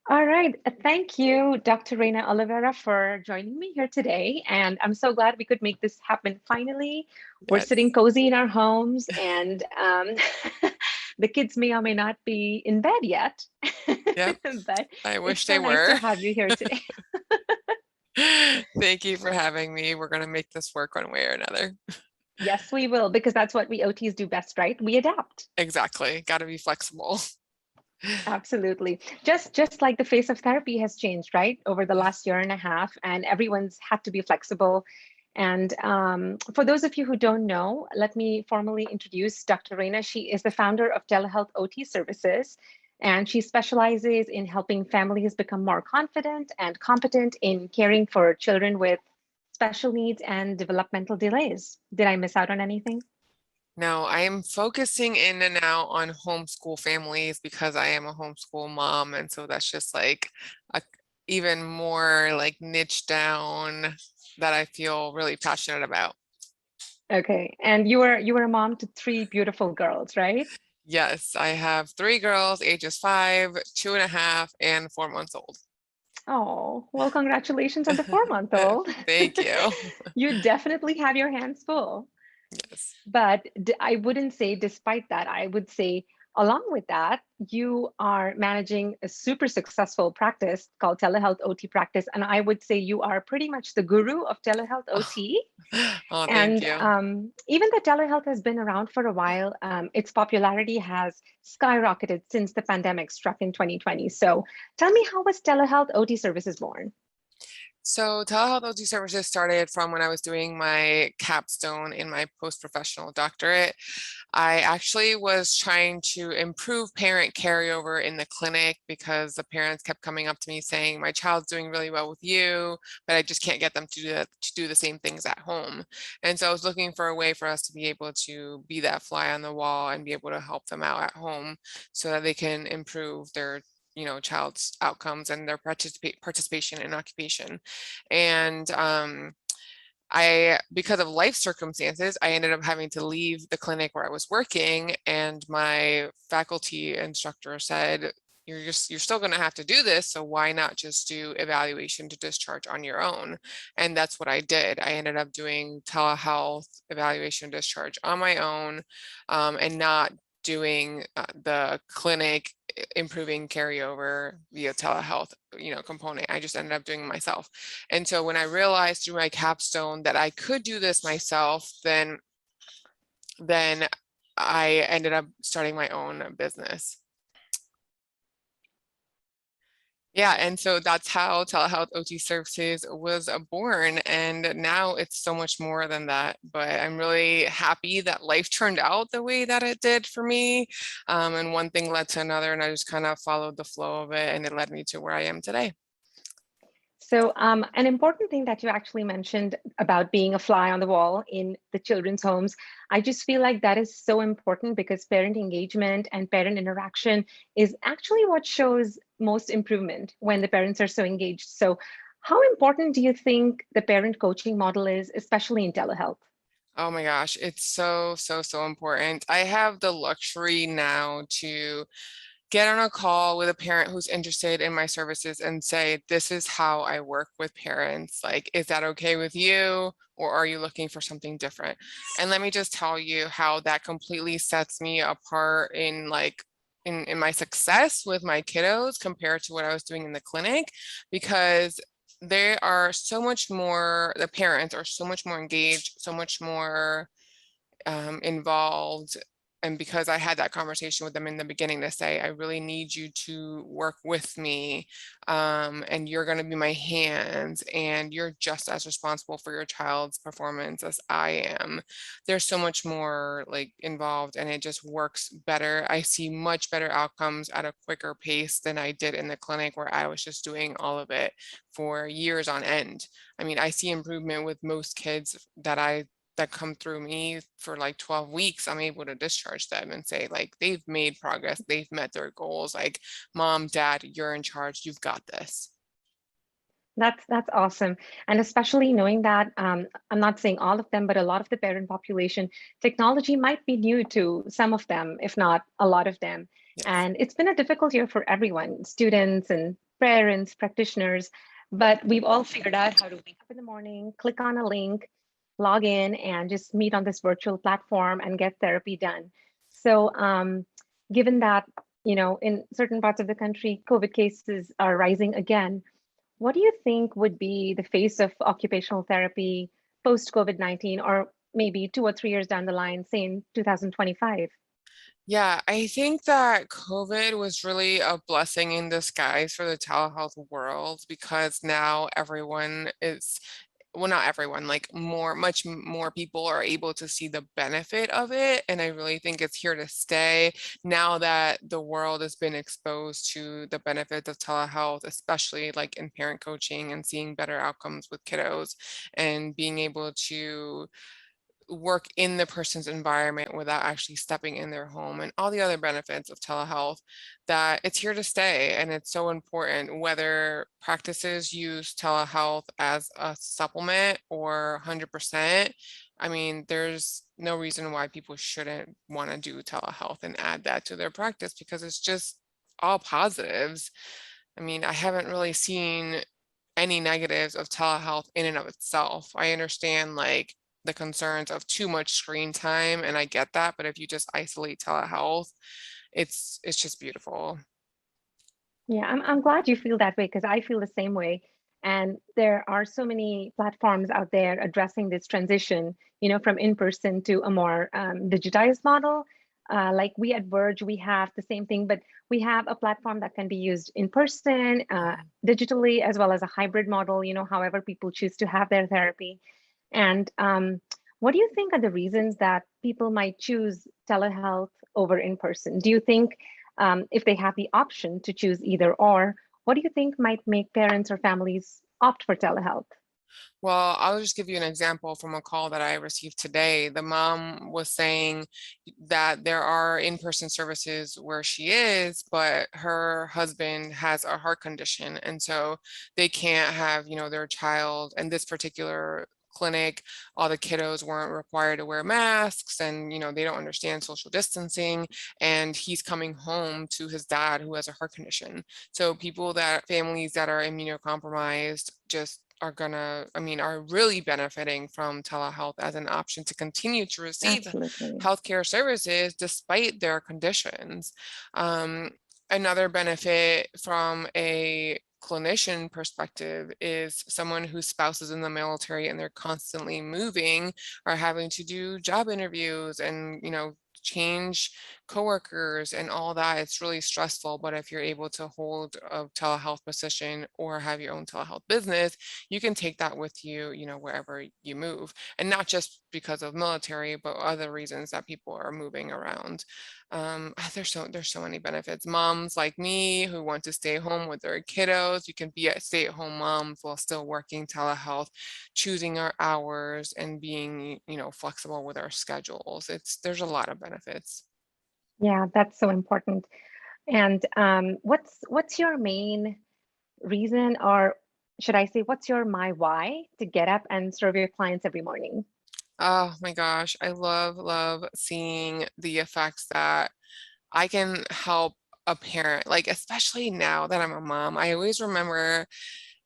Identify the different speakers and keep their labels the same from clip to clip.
Speaker 1: All right. Thank you, Dr. Reina Olivera, for joining me here today. And I'm so glad we could make this happen finally. We're sitting
Speaker 2: Yes.
Speaker 1: cozy in our homes, and the kids may or may not be in bed yet,
Speaker 2: Yep.
Speaker 1: but
Speaker 2: I
Speaker 1: it's
Speaker 2: wish
Speaker 1: so
Speaker 2: they
Speaker 1: nice to
Speaker 2: were.
Speaker 1: have you here today.
Speaker 2: Thank you for having me. We're going to make this work one way or another.
Speaker 1: Yes, we will, because that's what we OTs do best, right? We adapt.
Speaker 2: Exactly. Got to be flexible.
Speaker 1: Absolutely. Just like the face of therapy has changed, right, over the last year and a half, and everyone's had to be flexible. And for those of you who don't know, let me formally introduce Dr. Reina. She is the founder of Telehealth OT Services, and she specializes in helping families become more confident and competent in caring for children with special needs and developmental delays. Did I miss out on anything?
Speaker 2: No, I am focusing in and now on homeschool families because I am a homeschool mom. And so that's just like a, even more like niche down that I feel really passionate about.
Speaker 1: Okay. And you were a mom to three beautiful girls, right?
Speaker 2: Yes, I have three girls, ages 5, 2.5, and 4 months old.
Speaker 1: Oh, well, congratulations on the 4-month-old.
Speaker 2: Thank you.
Speaker 1: You definitely have your hands full.
Speaker 2: Yes.
Speaker 1: But I wouldn't say, despite that, I would say, along with that, you are managing a super successful practice called Telehealth OT Practice. And I would say you are pretty much the guru of Telehealth
Speaker 2: Oh,
Speaker 1: OT.
Speaker 2: oh, thank
Speaker 1: And
Speaker 2: you.
Speaker 1: even though telehealth has been around for a while, its popularity has skyrocketed since the pandemic struck in 2020. So tell me, how was Telehealth OT Services born?
Speaker 2: So telehealth OT services started from when I was doing my capstone in my post-professional doctorate. I actually was trying to improve parent carryover in the clinic because the parents kept coming up to me saying, my child's doing really well with you, but I just can't get them to do the same things at home. And so I was looking for a way for us to be able to be that fly on the wall and be able to help them out at home so that they can improve their child's outcomes and their participation in occupation. And because of life circumstances, I ended up having to leave the clinic where I was working, and my faculty instructor said, you're still going to have to do this, so why not just do evaluation to discharge on your own? And that's what I did. I ended up doing telehealth evaluation discharge on my own, and not doing the clinic improving carryover via telehealth component. I just ended up doing it myself. And so when I realized through my capstone that I could do this myself, then I ended up starting my own business. Yeah, and so that's how Telehealth OT Services was born. And now it's so much more than that. But I'm really happy that life turned out the way that it did for me. And one thing led to another, and I just kind of followed the flow of it, and it led me to where I am today.
Speaker 1: So, an important thing that you actually mentioned about being a fly on the wall in the children's homes, I just feel like that is so important because parent engagement and parent interaction is actually what shows most improvement when the parents are so engaged. So, how important do you think the parent coaching model is, especially in telehealth?
Speaker 2: Oh my gosh, it's so, so, so important. I have the luxury now to get on a call with a parent who's interested in my services and say, this is how I work with parents. Like, is that okay with you? Or are you looking for something different? And let me just tell you how that completely sets me apart in in my success with my kiddos compared to what I was doing in the clinic, because they are so much more, the parents are so much more engaged, so much more involved. And because I had that conversation with them in the beginning to say, I really need you to work with me, and you're going to be my hands, and you're just as responsible for your child's performance as I am. There's so much more like involved, and it just works better. I see much better outcomes at a quicker pace than I did in the clinic where I was just doing all of it for years on end. I mean, I see improvement with most kids that come through me for like 12 weeks. I'm able to discharge them and say, like, they've made progress, they've met their goals. Like, mom, dad, you're in charge, you've got this.
Speaker 1: That's awesome, and especially knowing that I'm not saying all of them, but a lot of the parent population, technology might be new to some of them, if not a lot of them.
Speaker 2: Yes.
Speaker 1: And it's been a difficult year for everyone, students and parents, practitioners, but we've all figured out how to wake up in the morning, click on a link, log in, and just meet on this virtual platform and get therapy done. So, given that, in certain parts of the country, COVID cases are rising again, what do you think would be the face of occupational therapy post COVID-19, or maybe 2 or 3 years down the line, say in 2025?
Speaker 2: Yeah, I think that COVID was really a blessing in disguise for the telehealth world because now everyone is, well, not everyone, like much more people are able to see the benefit of it. And I really think it's here to stay now that the world has been exposed to the benefits of telehealth, especially like in parent coaching and seeing better outcomes with kiddos and being able to work in the person's environment without actually stepping in their home and all the other benefits of telehealth, that it's here to stay. And it's so important whether practices use telehealth as a supplement or 100%. I mean, there's no reason why people shouldn't want to do telehealth and add that to their practice because it's just all positives. I mean, I haven't really seen any negatives of telehealth in and of itself. I understand like the concerns of too much screen time, and I get that, but if you just isolate telehealth, it's just beautiful.
Speaker 1: Yeah, I'm glad you feel that way because I feel the same way. And there are so many platforms out there addressing this transition, from in person to a more digitized model. Like we at Verge, we have the same thing, but we have a platform that can be used in person, digitally, as well as a hybrid model, however people choose to have their therapy. And what do you think are the reasons that people might choose telehealth over in person? Do you think if they have the option to choose either or, what do you think might make parents or families opt for telehealth?
Speaker 2: Well, I'll just give you an example from a call that I received today. The mom was saying that there are in-person services where she is, but her husband has a heart condition. And so they can't have, their child and this particular clinic, all the kiddos weren't required to wear masks and, they don't understand social distancing. And he's coming home to his dad who has a heart condition. So families that are immunocompromised just are really benefiting from telehealth as an option to continue to receive
Speaker 1: Absolutely.
Speaker 2: healthcare services despite their conditions. Um, Another benefit from a clinician perspective is someone whose spouse is in the military and they're constantly moving or having to do job interviews and, change coworkers and all that. It's really stressful. But if you're able to hold a telehealth position or have your own telehealth business, you can take that with you, wherever you move. And not just because of military, but other reasons that people are moving around. There's so many benefits. Moms like me who want to stay home with their kiddos, you can be a stay-at-home mom while still working telehealth, choosing our hours and being, flexible with our schedules. There's a lot of benefits.
Speaker 1: Yeah, that's so important. And what's your main reason, or should I say, what's your my why to get up and serve your clients every morning?
Speaker 2: Oh my gosh, I love seeing the effects that I can help a parent, like especially now that I'm a mom. I always remember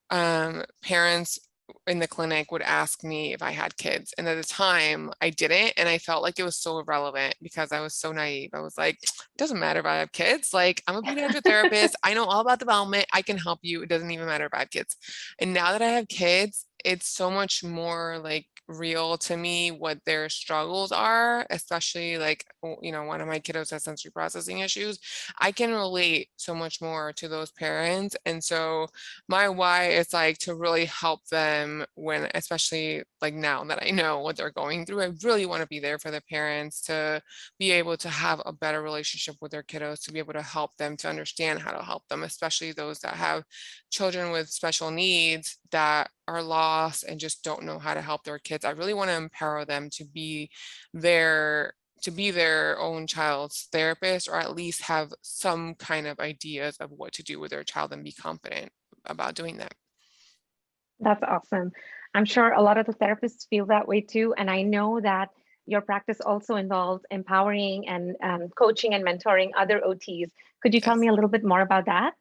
Speaker 2: parents in the clinic would ask me if I had kids. And at the time I didn't. And I felt like it was so irrelevant because I was so naive. I was like, it doesn't matter if I have kids. Like, I'm a pediatric therapist. I know all about development. I can help you. It doesn't even matter if I have kids. And now that I have kids, it's so much more like real to me what their struggles are, especially like, one of my kiddos has sensory processing issues. I can relate so much more to those parents. And so my why is like to really help them when, especially like now that I know what they're going through, I really want to be there for the parents to be able to have a better relationship with their kiddos, to be able to help them, to understand how to help them, especially those that have children with special needs that are lost and just don't know how to help their kids. I really want to empower them their to be their own child's therapist, or at least have some kind of ideas of what to do with their child and be confident about doing that.
Speaker 1: That's awesome. I'm sure a lot of the therapists feel that way too. And I know that your practice also involves empowering and coaching and mentoring other OTs. Could you tell me
Speaker 2: Yes.
Speaker 1: a little bit more about that?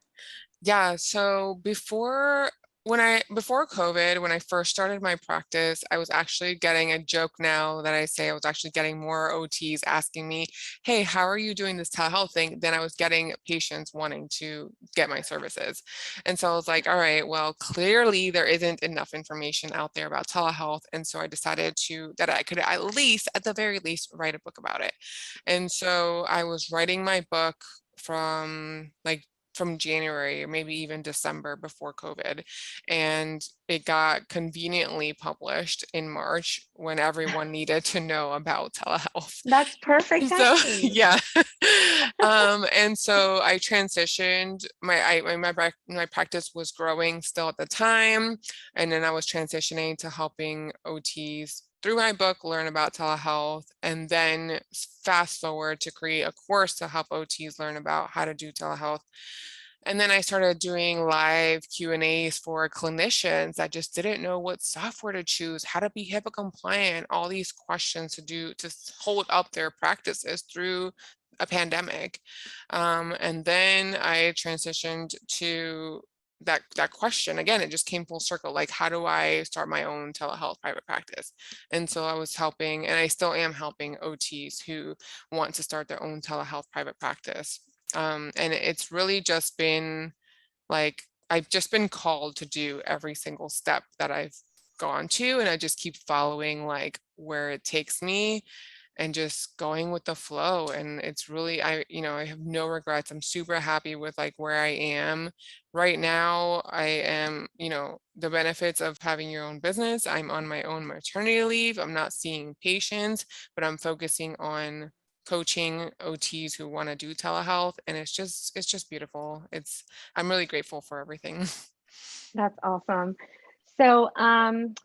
Speaker 2: Yeah, so before COVID, when I first started my practice, I was actually getting a joke now that I say I was actually getting more OTs asking me, "Hey, how are you doing this telehealth thing?" Than I was getting patients wanting to get my services. And so I was like, all right, well, clearly there isn't enough information out there about telehealth. And so I decided that I could at least, at the very least, write a book about it. And so I was writing my book from January or maybe even December before COVID. And it got conveniently published in March when everyone needed to know about telehealth.
Speaker 1: That's perfect
Speaker 2: So
Speaker 1: timing.
Speaker 2: yeah. And so I transitioned. My practice was growing still at the time. And then I was transitioning to helping OTs through my book learn about telehealth, and then fast forward to create a course to help OTs learn about how to do telehealth. And then I started doing live Q&As for clinicians that just didn't know what software to choose, how to be HIPAA compliant, all these questions to hold up their practices through a pandemic. And then I transitioned to that question again. It just came full circle. Like, how do I start my own telehealth private practice? And so I was helping, and I still am helping OTs who want to start their own telehealth private practice. And it's really just been like, I've just been called to do every single step that I've gone to, and I just keep following like where it takes me and just going with the flow. And it's really, I have no regrets. I'm super happy with like where I am right now. I am, the benefits of having your own business. I'm on my own maternity leave. I'm not seeing patients, but I'm focusing on coaching OTs who want to do telehealth. And it's just beautiful. I'm really grateful for everything.
Speaker 1: That's awesome. So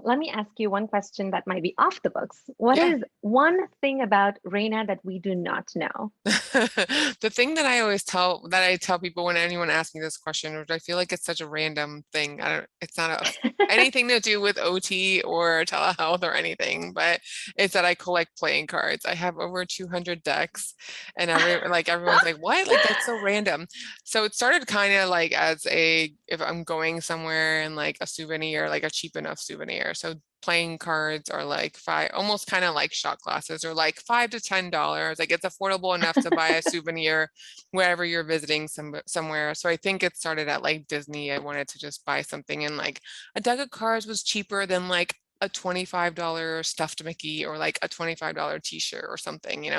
Speaker 1: let me ask you one question that might be off the books. What
Speaker 2: Yeah.
Speaker 1: is one thing about Reina that we do not know?
Speaker 2: The thing that I tell people when anyone asks me this question, which I feel like it's such a random thing. It's not anything to do with OT or telehealth or anything, but it's that I collect playing cards. I have over 200 decks, and everyone's like, "What? Like that's so random." So it started kind of like if I'm going somewhere and like a souvenir, like a cheap enough souvenir. So playing cards are like five, almost kind of like shot glasses, or like $5 to $10. Like it's affordable enough to buy a souvenir wherever you're visiting somewhere. So I think it started at like Disney. I wanted to just buy something, and like a deck of cards was cheaper than like a $25 stuffed Mickey or like a $25 t-shirt or something.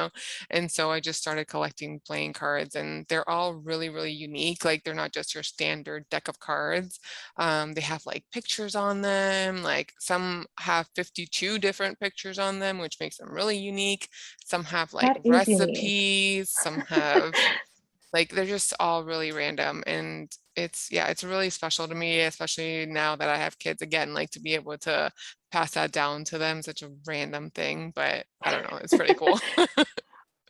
Speaker 2: And so I just started collecting playing cards, and they're all really, really unique. Like they're not just your standard deck of cards. They have like pictures on them, like some have 52 different pictures on them, which makes them really unique. Some have like
Speaker 1: That is unique.
Speaker 2: recipes, some have like they're just all really random. And it's really special to me, especially now that I have kids again, like to be able to pass that down to them, such a random thing, but I don't know, it's pretty cool.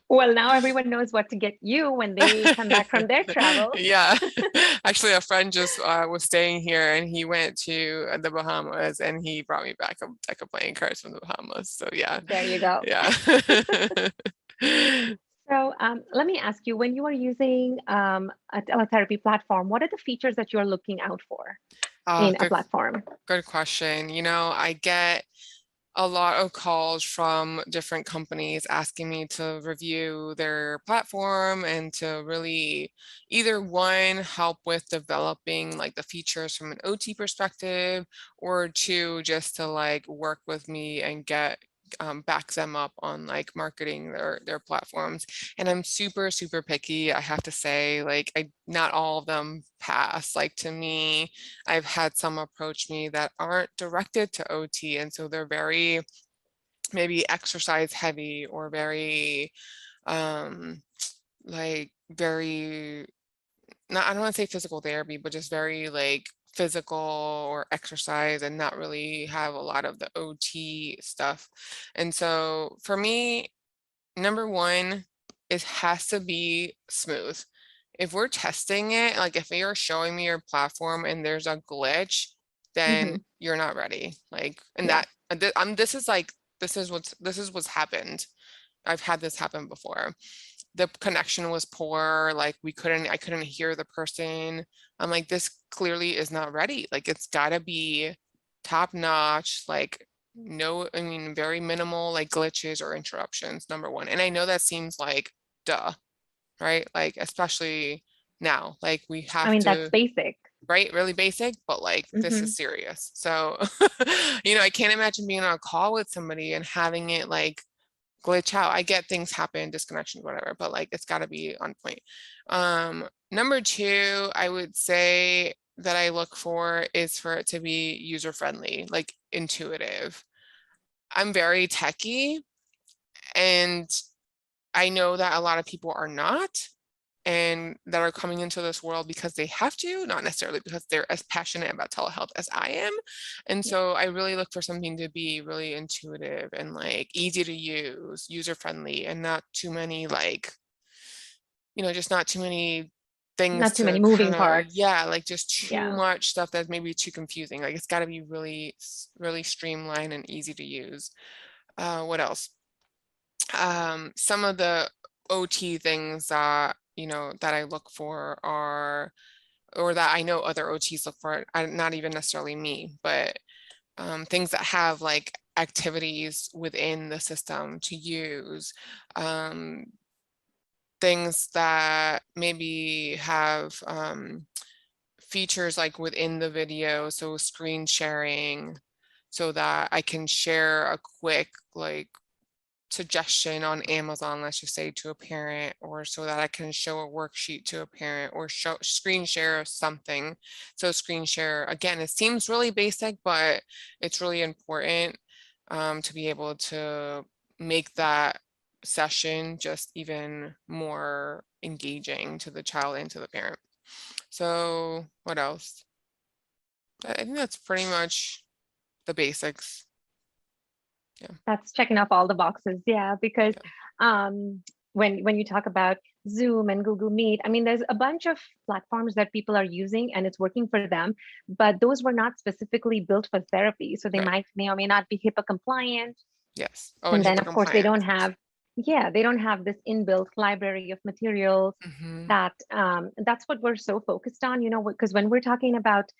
Speaker 1: Well, now everyone knows what to get you when they come back from their travels.
Speaker 2: Yeah. Actually, a friend just was staying here, and he went to the Bahamas, and he brought me back a deck of playing cards from the Bahamas. So yeah.
Speaker 1: There you go.
Speaker 2: Yeah.
Speaker 1: So let me ask you, when you are using a teletherapy platform, what are the features that you're looking out for in a
Speaker 2: Good,
Speaker 1: platform?
Speaker 2: good question. I get a lot of calls from different companies asking me to review their platform and to really either one, help with developing like the features from an OT perspective, or two, just to like work with me and back them up on like marketing their platforms. And I'm super, super picky. I have to say, like, not all of them pass. Like to me, I've had some approach me that aren't directed to OT. And so they're very maybe exercise heavy, or very like very not, I don't want to say physical therapy, but just very like physical or exercise, and not really have a lot of the OT stuff. And so for me, number one, it has to be smooth. If we're testing it, like if you're showing me your platform and there's a glitch, then
Speaker 1: Hmm.
Speaker 2: you're not ready. Like, and
Speaker 1: Yeah.
Speaker 2: this is what's happened. I've had this happen before. the connection was poor, like I couldn't hear the person. I'm like, this clearly is not ready. Like, it's gotta be top notch, like no, I mean, very minimal like glitches or interruptions, number one. And I know that seems like duh, right? Like, especially now, like we
Speaker 1: I
Speaker 2: have
Speaker 1: mean, that's
Speaker 2: to,
Speaker 1: basic.
Speaker 2: right? Really basic, but like this
Speaker 1: Hmm.
Speaker 2: is serious. So, I can't imagine being on a call with somebody and having it like glitch out. I get things happen, disconnections, whatever, but like it's got to be on point. Number two, I would say that I look for is for it to be user friendly, like intuitive. I'm very techie, and I know that a lot of people are not, and that are coming into this world because they have to, not necessarily because they're as passionate about telehealth as I am. And
Speaker 1: Yeah.
Speaker 2: so I really look for something to be really intuitive and like easy to use, user friendly, and not too many like, just not too many things
Speaker 1: Not too many
Speaker 2: to
Speaker 1: moving
Speaker 2: kind of,
Speaker 1: parts.
Speaker 2: yeah, like just too
Speaker 1: Yeah.
Speaker 2: much stuff that's maybe too confusing. Like it's got to be really, really streamlined and easy to use. What else? Some of the OT things that, that I look for are, or that I know other OTs look for, not even necessarily me, but things that have like activities within the system to use, um, things that maybe have features like within the video, so screen sharing, so that I can share a quick like suggestion on Amazon, let's just say, to a parent, or so that I can show a worksheet to a parent, or show screen share something. So screen share, again, it seems really basic, but it's really important to be able to make that session just even more engaging to the child and to the parent. So what else? I think that's pretty much the basics. Yeah.
Speaker 1: That's checking off all the boxes. Yeah, because
Speaker 2: Yeah.
Speaker 1: when you talk about Zoom and Google Meet, I mean, there's a bunch of platforms that people are using and it's working for them, but those were not specifically built for therapy. So they
Speaker 2: Right.
Speaker 1: may or may not be HIPAA compliant.
Speaker 2: Yes. Oh, and
Speaker 1: And then
Speaker 2: HIPAA
Speaker 1: of course they
Speaker 2: compliant.
Speaker 1: don't have, yeah, they don't have this inbuilt library of materials
Speaker 2: Hmm.
Speaker 1: that that's what we're so focused on, because when we're talking about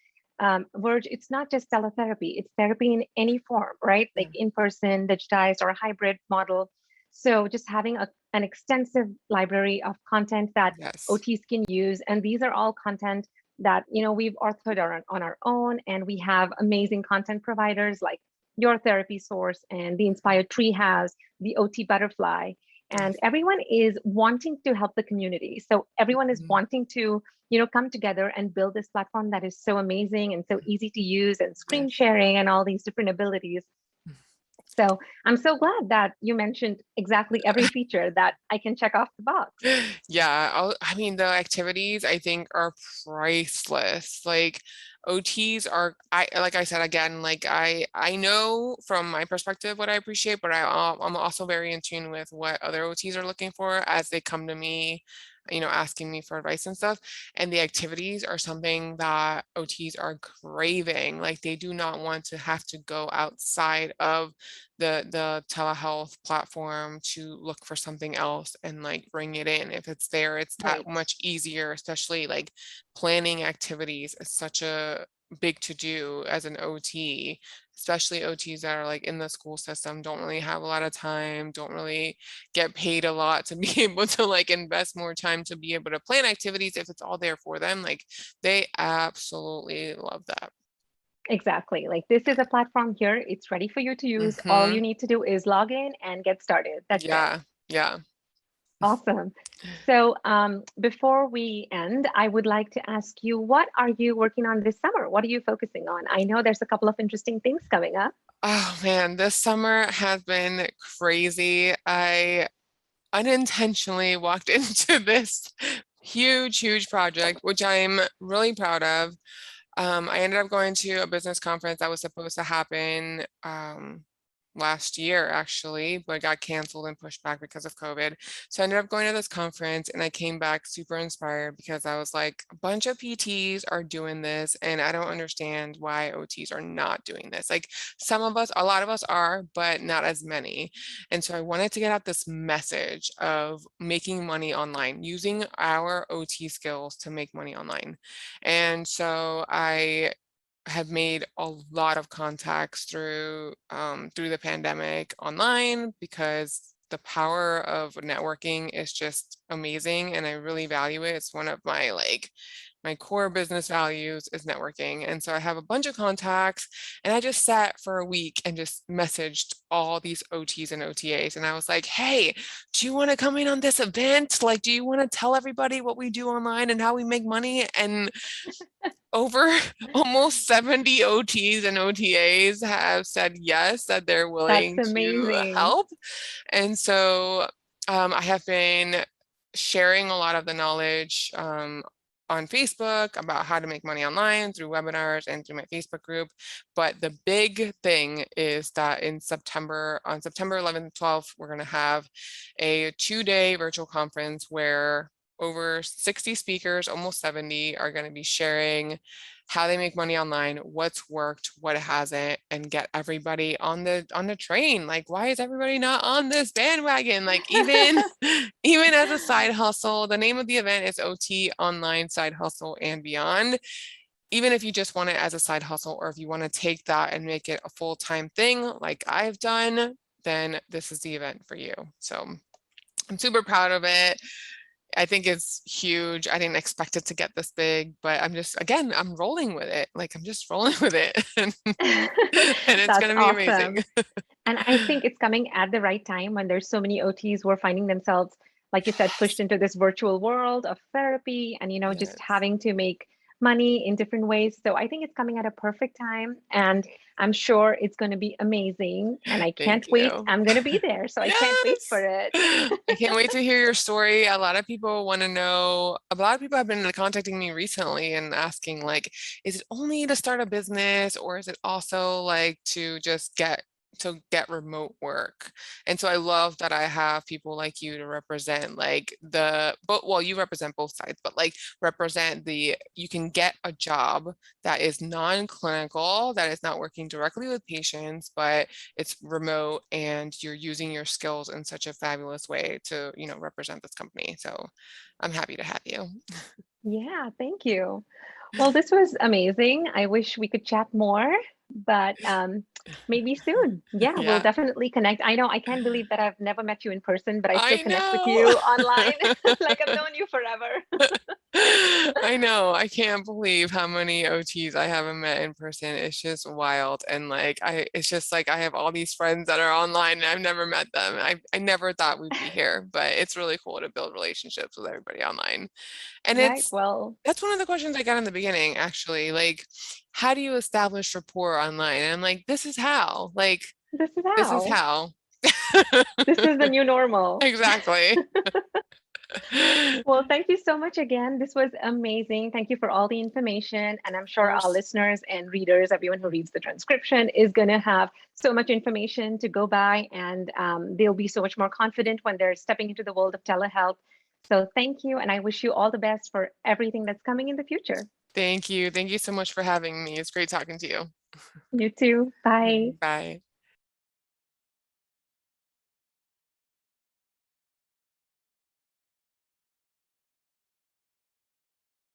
Speaker 1: Verge, it's not just teletherapy, it's therapy in any form, right? Like in person, digitized, or a hybrid model. So just having an extensive library of content that
Speaker 2: Yes.
Speaker 1: OTs can use. And these are all content that, we've authored on our own. And we have amazing content providers like Your Therapy Source and the Inspired Treehouse, the OT Butterfly. And
Speaker 2: Yes.
Speaker 1: everyone is wanting to help the community. So everyone is
Speaker 2: Mhm.
Speaker 1: wanting to come together and build this platform that is so amazing and so easy to use, and screen
Speaker 2: Yes.
Speaker 1: sharing and all these different abilities. So I'm so glad that you mentioned exactly every feature that I can check off the box.
Speaker 2: Yeah, I mean, the activities I think are priceless. Like OTs are, like I said again, like I know from my perspective what I appreciate, but I'm also very in tune with what other OTs are looking for as they come to me, asking me for advice and stuff. And the activities are something that OTs are craving. Like they do not want to have to go outside of the telehealth platform to look for something else and like bring it in. If it's there, it's that
Speaker 1: Right.
Speaker 2: much easier, especially like planning activities is such a big to do as an OT, especially OTs that are like in the school system, don't really have a lot of time, don't really get paid a lot to be able to like invest more time to be able to plan activities. If it's all there for them, like they absolutely love that.
Speaker 1: Exactly. Like this is a platform here. It's ready for you to use. All you
Speaker 2: Hmm.
Speaker 1: need to do is log in and get started. That's it.
Speaker 2: Yeah. Yeah.
Speaker 1: Awesome. So before we end, I would like to ask you, what are you working on this summer? What are you focusing on? I know there's a couple of interesting things coming up.
Speaker 2: Oh man, this summer has been crazy. I unintentionally walked into this huge, huge project, which I'm really proud of. I ended up going to a business conference that was supposed to happen last year actually, but got canceled and pushed back because of COVID. So I ended up going to this conference and I came back super inspired because I was like, a bunch of PTs are doing this and I don't understand why OTs are not doing this. Like some of us, a lot of us are, but not as many. And so I wanted to get out this message of making money online, using our OT skills to make money online. And so I have made a lot of contacts through the pandemic online because the power of networking is just amazing and I really value it. It's one of my core business values is networking. And so I have a bunch of contacts and I just sat for a week and just messaged all these OTs and OTAs. And I was like, hey, do you want to come in on this event? Like, do you want to tell everybody what we do online and how we make money? And over almost 70 OTs and OTAs have said yes, that they're
Speaker 1: That's
Speaker 2: willing to
Speaker 1: amazing.
Speaker 2: help. And so I have been sharing a lot of the knowledge on Facebook about how to make money online through webinars and through my Facebook group. But the big thing is that on September 11th, 12th, we're going to have a 2-day virtual conference where over 60 speakers, almost 70, are going to be sharing how they make money online, what's worked, what hasn't, and get everybody on the train. Like, why is everybody not on this bandwagon? Like, even even as a side hustle, the name of the event is OT Online Side Hustle and Beyond. Even if you just want it as a side hustle, or if you want to take that and make it a full-time thing like I've done, then this is the event for you. So I'm super proud of it. I think it's huge. I didn't expect it to get this big, but I'm rolling with it. Like I'm just rolling with it. And it's
Speaker 1: That's
Speaker 2: going to be amazing.
Speaker 1: awesome. And I think it's coming at the right time when there's so many OTs who are finding themselves, like you said, pushed
Speaker 2: Yes.
Speaker 1: into this virtual world of therapy and, just
Speaker 2: Yes.
Speaker 1: having to make money in different ways. So I think it's coming at a perfect time and I'm sure it's going to be amazing. And I can't
Speaker 2: Thank
Speaker 1: wait.
Speaker 2: you.
Speaker 1: I'm going to be there. So I can't wait for
Speaker 2: Yes.
Speaker 1: it.
Speaker 2: I can't wait to hear your story. A lot of people want to know, a lot of people have been contacting me recently and asking like, is it only to start a business or is it also like to get remote work? And so I love that I have people like you to represent like you represent both sides, but like represent you can get a job that is non-clinical, that is not working directly with patients, but it's remote and you're using your skills in such a fabulous way to, represent this company. So I'm happy to have you.
Speaker 1: Yeah, thank you. Well, this was amazing. I wish we could chat more, but maybe soon. Yeah, we'll
Speaker 2: Yeah,
Speaker 1: definitely connect. I know I can't believe that I've never met you in person, but I still
Speaker 2: I
Speaker 1: connect with
Speaker 2: know.
Speaker 1: you online like I've known you forever.
Speaker 2: I know. I can't believe how many OTs I haven't met in person. It's just wild. And it's just like I have all these friends that are online and I've never met them. I never thought we'd be here, but it's really cool to build relationships with everybody online. And
Speaker 1: Right. Well,
Speaker 2: that's one of the questions I got in the beginning, actually. Like, how do you establish rapport online? And I'm like, this is how. Like,
Speaker 1: this is
Speaker 2: this is
Speaker 1: how.
Speaker 2: how.
Speaker 1: This is the new normal.
Speaker 2: Exactly.
Speaker 1: Well, thank you so much again. This was amazing. Thank you for all the information. And I'm
Speaker 2: Of
Speaker 1: sure our
Speaker 2: course.
Speaker 1: listeners and readers, everyone who reads the transcription, is going to have so much information to go by. And they'll be so much more confident when they're stepping into the world of telehealth. So thank you. And I wish you all the best for everything that's coming in the future.
Speaker 2: Thank you. Thank you so much for having me. It's great talking to you.
Speaker 1: You too. Bye.
Speaker 2: Bye.